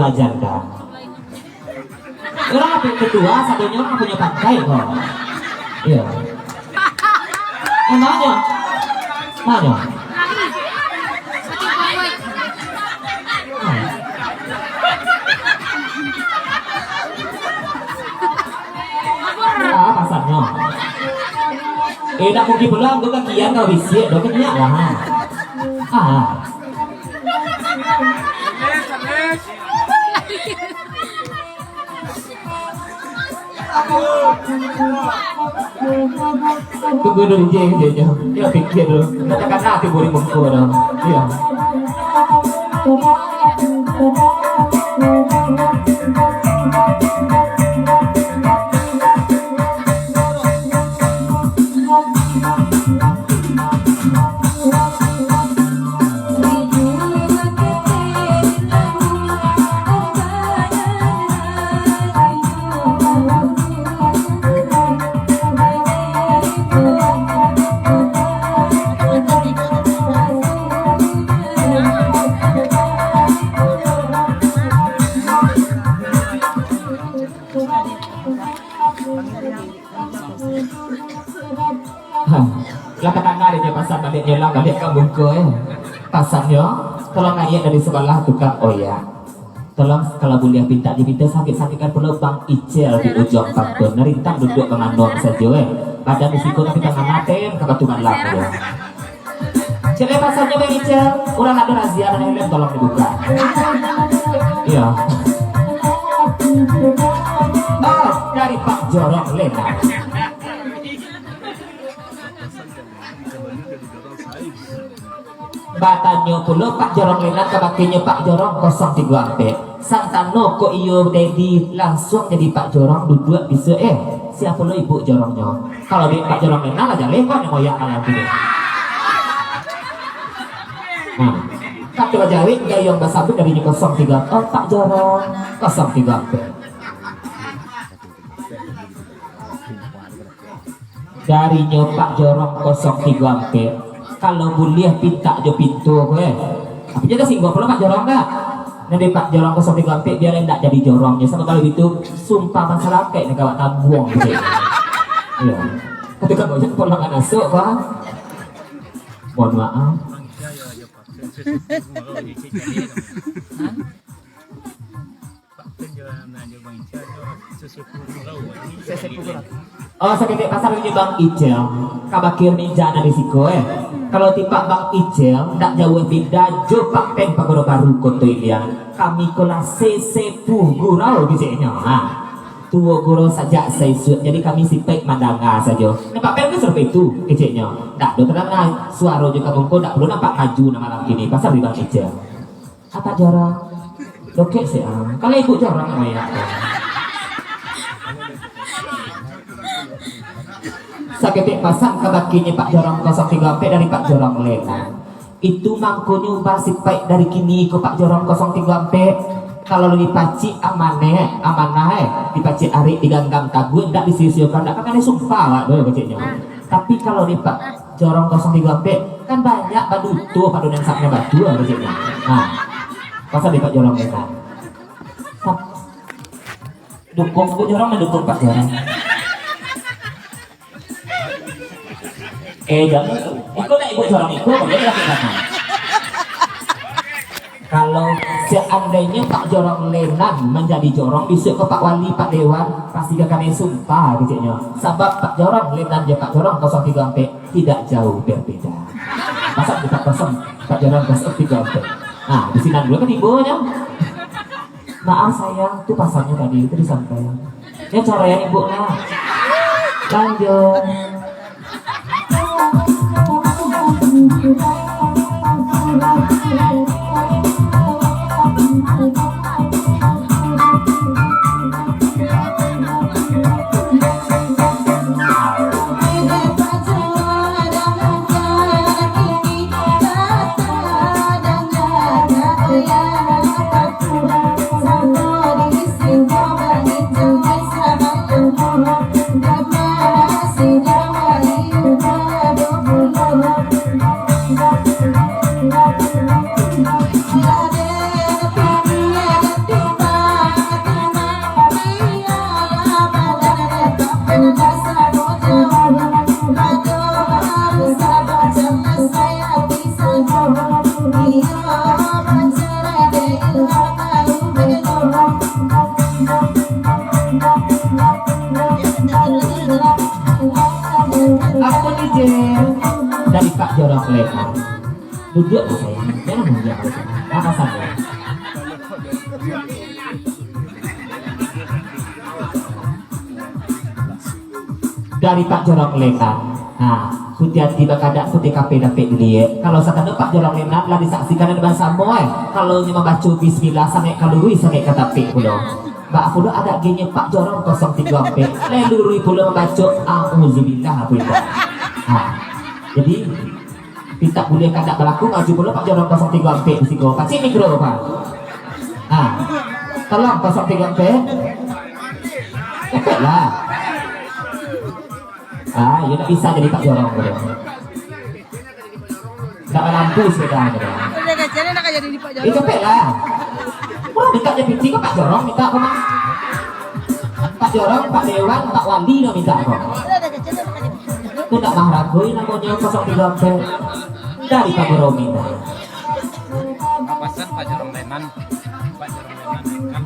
dua janda. Orang apa kedua, satunya orang punya pakai kok. Iya. Nanya. Nanya. Pasarnya. Tak mungkin pulang tu kakian kau bisik, dah kenyak lah. Tunggu dulu dia pikir dulu. Katakan nanti boleh muka dah. Ya. Lah kata dia pasang balik nyelang balik ke bungkul pasangnya tolong ayat dari sebelah tukang oya tolong kalau boleh pinta dipinta sakit-sakitkan perlu bang icel di ujung kampung nerintang duduk mengandung saja badan risiko tapi tangan naten kebetulan laku cek pasangnya bang icel orang ada razia dan helm tolong dibuka iya oh dari Pak Jorong Lena Batanyo pulo Pak Jorong Lena kebakinya Pak Jorong 03 Santano kok iyo dedi langsung jadi Pak Jorong duduk bisa siapa lo ibu Jorongnya kalau di Pak Jorong Lena aja lewat yang moyak alam gitu tak coba jawab gayung basabut dari 03 Pak Jorong 03 dari Pak Jorong 03 kalau boleh pinta jo pintu tapi jadi singgung perlu Pak Jorong enggak nanti Pak Jorong 03 biar enggak jadi jorongnya sama kalau itu sumpah masalah kayak negara tabung gitu iya ketika banyak polangan masuk Pak mohon maaf oh sakit pasar ini Bang Ijel kabakir ninja ada risiko kalau tipak Bang Ijel tak jauh beda jo pak pen pagodo baru koto ilian kami kelas sesepuh gurau bisiknya tua gurau saja seisut jadi kami sipek mandanga saja nampak pen kan seperti itu kecilnya tak do terang suara juga bongko tak perlu nampak maju nama malam ini pasar di Bang Ijel apa jarang dokek sih kalau ibu jarang ya sakit pasang kabakinya Pak Jorong 03 dari Pak Jorong Lena itu mangkonya basik baik dari kini ke Pak Jorong 03 kalau dipaci amanah dipaci ari diganggang tagu tidak disisiukan tidak kan sumpah lah dulu bacanya tapi kalau di Pak Jorong 03 kan banyak badutu padu yang saknya batu bacanya pasal di Pak Jorong Lena dukung Pak Jorong mendukung Pak Jorong jangan ikut nak ibu Jorong ikut boleh lakukan kalau seandainya Pak Jorong Lenan menjadi Jorong bisa ke Pak Wali Pak Dewan pasti kami sumpah kecilnya sebab Pak Jorong Lenan dan Pak Jorong 03 tidak jauh berbeda masa kita kosong Pak Jorong 03 di sini dulu kan ibunya maaf sayang itu pasangnya tadi itu disampaikan ya cara yang ibu lanjut Terima kasih. lekan. Duduk lah saya, jangan mulia kalau sana. Apa saja? Dari Pak Jorong lekan. Nah, hati-hati bakadak putih kape dapat dilihat. Kalau sekarang Pak Jorong lekan lah disaksikan dengan sama kalau nyoba baca bismillah sampai kaluri sampai kata pe pulau. Mbak Fudo ada gini Pak Jorong 03 pe. Leluri pulau membaca auzubillah apa itu. Nah, jadi kita boleh kada berlaku maju pulau Pak Jorong 03 pe siko. Kasih mikro Pak. Nah, tolong 03 pe. Cepatlah. Ya tak bisa jadi Pak Jorong bro. Tak lampu sepeda bro. Udah kecil nak jadi di Pak Jorong. Itu cepet lah. Wah minta jadi ke Pak Jorong minta apa mas? Pak Jorong, Pak Dewan, Pak Wali lo minta kok. Udah kecil nak jadi. Itu tak mahragoy namanya 03 pe dari Pak Jorong minta. Papasan Pak Jorong Lenan, Pak Jorong Lenan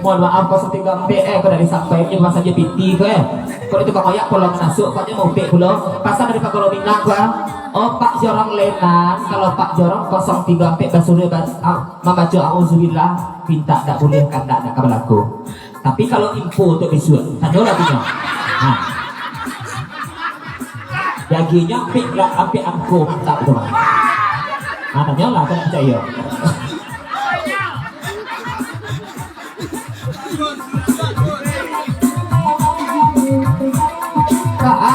Mohon maaf 03 pe kalau disampaikan masa aja piti ke kalau itu kayak kalau masuk katanya mau pe pulau pasal dari Pak Jorong minta ke Pak Jorong Lenan kalau Pak Jorong 03 pe basuh membaca auzubillah minta tak boleh kan tak berlaku. Tapi kalau info untuk visual, tanya lagi nya. Nah, dagingnya pik lah sampai angko tak itu mah. Nah, tanya lah tak percaya.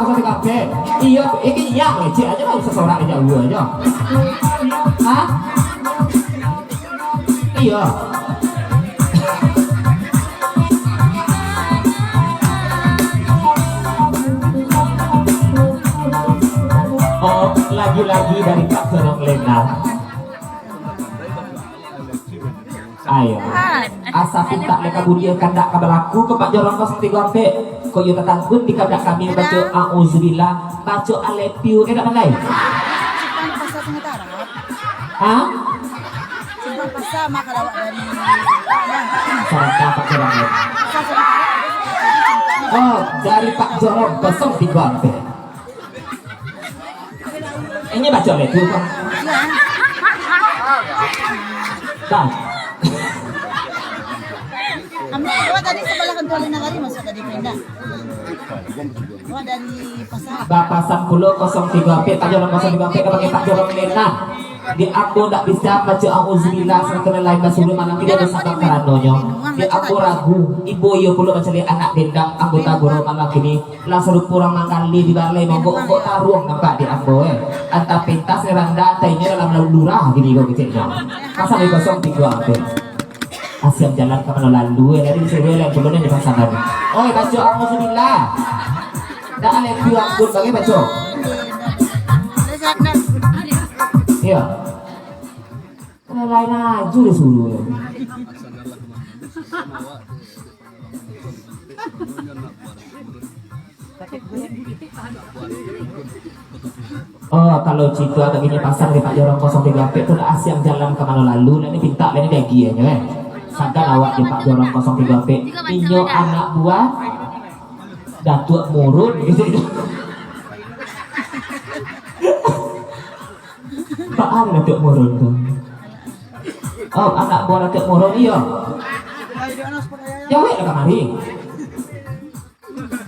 Kau tiga pe, iya, ini yang leceh aja lah seseorang aja gua aja. Hah? Iya. Lagi-lagi dari Pak Jorong Lenan. Ayo. Asa pinta leka budia kandak kabalaku ke Pak Jorong 03 pe. Kau yo tetang pun di kandak kami baca auzubillah, baca alepiu tak pandai. Simpan pasal pengetara. Hah? Simpan pasal maka lawak dari. Sarata Pak Jorong Lenan. Dari Pak Jorong 03 pe. Ini baca alepiu kan? Dah. Ambil tadi sebelah kontrol nagari masuk tadi pindah. Dari pasar. Bapasan pulau 03 pe Pak Jorong 03 pe kepada Pak Jorong Lenan. Di aku tak bisa baca auzubillah serta lain basuri malam ini ada sabang karanonyo. Di aku ragu ibu yo pulau mencari anak dendang anggota guru malam ini langsung kurang mangkali di balai mogok taruang nampak di aku antara pentas serang data ini dalam lurah gini kok kecilnya. Masa di 03 pe. Asyam jalan ke mana lalu dari sebelah yang belum di pasangan. Baca auzubillah. Dah alih ampun bagi baca. Iya. Lain aja disuruh. Kalau Cito atau gini pasang di Pak Jorong 03 pe itu asyam jalan ke mana lalu ini pinta ini lagi ya sadar awak di Pak Jorong 03 pe inyo anak buah datuk murun gitu. Apaan datuk murun tuh? Anak buah datuk murun iya. Ya weh lah kamari.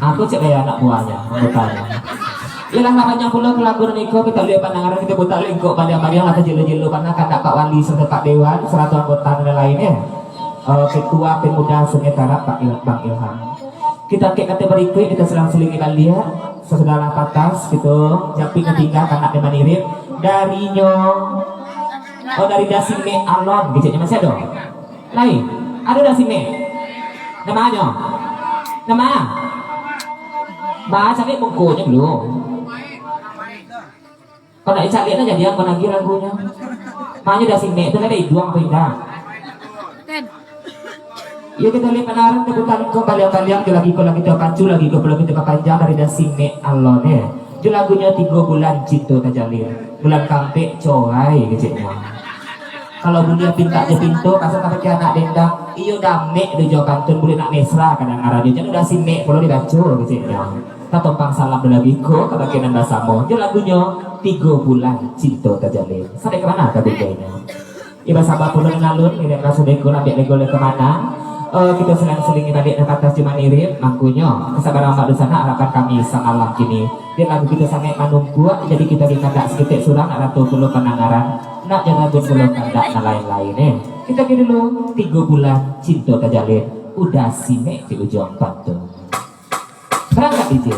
Aku cek ya anak buahnya, anggotanya. Ialah makanya pula kelakuan niko kita lihat pandangan kita buta lingkup pada Maria atau jelo-jelo karena kata Pak Wali serta Pak Dewan 100 anggota dan lainnya. Ketua Pemuda Sementara Bang Ilham. Kita ke kata berikut kita selang-selingi balia sesudah patas gitu jampi ketiga karena teman irit darinya dari dasime alon gitu masih ada lain ada dasime namanya bahasa cari bukunya belum kalau nak cari aja dia kau lagi lagunya makanya dasime itu ada iduang apa indah. Ya kita lihat penaran kebutuhan kau baliang-baliang lagi kalau kita pacu lagi kau belum kita panjang dari dasime alon ya. Itu lagunya 3 bulan Cito Tajalil bulan kampek coai kecilnya. Kalau dunia pinta je pintu pasal pakai anak dendang iyo damek di Jawa Pantun boleh nak mesra kadang arah dia udah si mek perlu dibaca kecilnya tak tompang salam dalam biko kebagian anda samo dia lagunya 3 bulan cinta terjalin sampai kemana kabegainya iba sabar puluh nalun ini rasa deko ambil lego kemana kita seling-selingi tadi kata cuma irit mangkunya kesabaran mbak di sana harapan kami semalam kini dia lagu kita sangat manunggu jadi kita dikadak sekitik surang nak ratu puluh penangaran nak jangan puluh kandak dan lain-lain kita kira dulu 3 bulan cinta terjalin udah simek di ujung batu berangkat DJ